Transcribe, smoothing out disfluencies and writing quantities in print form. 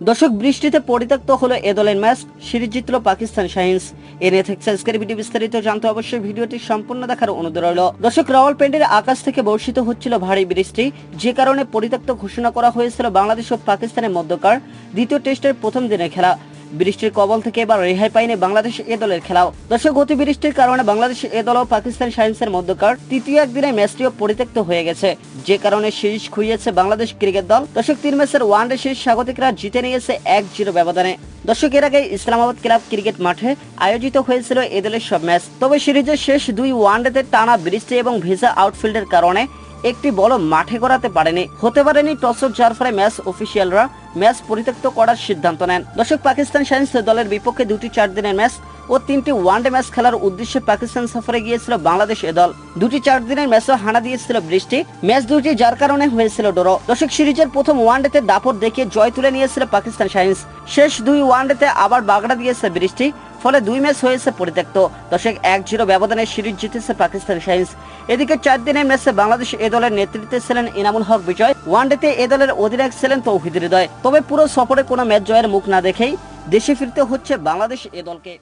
দর্শক, বৃষ্টিতে পরিত্যক্ত হলো এ দলের ম্যাচ, সিরিজ জিতল পাকিস্তান শাহিনস। এ নিয়ে থাকছে আজকের ভিডিও, বিস্তারিত জানতে অবশ্যই ভিডিওটি সম্পূর্ণ দেখার অনুরোধ রইল। দর্শক, রাওয়ালপিন্ডির আকাশ থেকে বর্ষিত হচ্ছিল ভারী বৃষ্টি, যে কারণে পরিত্যক্ত ঘোষণা করা হয়েছিল বাংলাদেশ ও পাকিস্তানের মধ্যকার দ্বিতীয় টেস্টের প্রথম দিনের খেলা। বৃষ্টির কবল থেকে এবার রেহাই পায়নি বাংলাদেশ এ দলের খেলাও। দর্শক, অতি বৃষ্টির কারণে বাংলাদেশ এ দল ও পাকিস্তান শাহিনসের মধ্যকার তৃতীয় একদিনের ম্যাচটিও পরিত্যক্ত হয়ে গেছে, যে কারণে সিরিজ খুইয়েছে বাংলাদেশ ক্রিকেট দল। দর্শক, 3 ম্যাচের ওয়ানডে সিরিজ স্বাগতিকরা জিতে নিয়েছে 1-0 ব্যবধানে। দর্শক, এর আগে ইসলামাবাদ ক্লাব ক্রিকেট মাঠে আয়োজিত হয়েছিল এ দলের সব ম্যাচ। তবে সিরিজের শেষ 2 ওয়ানডেতে টানা বৃষ্টি এবং ভেজা আউটফিল্ডের কারণে একটি বলও মাঠে গড়াতে পারেনি টসর, যার ফলে ম্যাচ অফিসিয়ালরা ম্যাচ পরিত্যক্ত করার সিদ্ধান্ত নেন। দর্শক, পাকিস্তান শাহিনস দলের বিপক্ষে 2টি 4 দিনের ম্যাচ ও 3টি ওয়ানডে ম্যাচ খেলার উদ্দেশ্যে পাকিস্তান সফরে গিয়েছিল বাংলাদেশ এ দল। 2টি 4 দিনের ম্যাচও হানা দিয়েছিল বৃষ্টি, ম্যাচ দুটি যার কারণে হয়েছিল ড্র। দর্শক, সিরিজের প্রথম ওয়ানডেতে দাপট দেখিয়ে জয় তুলে নিয়েছিল পাকিস্তান শাহিনস। শেষ 2 ওয়ানডেতে আবার বাগড়া দিয়েছে বৃষ্টি, ফলে 2 ম্যাচ হয়েছে পরিত্যক্ত। দর্শক, 1-0 ব্যবধানে সিরিজ জিতেছে পাকিস্তান শাহিনস। এদিকে 4 দিনের ম্যাচে বাংলাদেশ এ দলের নেতৃত্বে ছিলেন ইনামুল হক বিজয়, ওয়ানডেতে এ দলের অধিনায়ক ছিলেন তৌহিদ হৃদয়। তবে পুরো সফরে কোনো ম্যাচ জয়ের মুখ না দেখেই দেশে ফিরতে হচ্ছে বাংলাদেশ এ দলকে।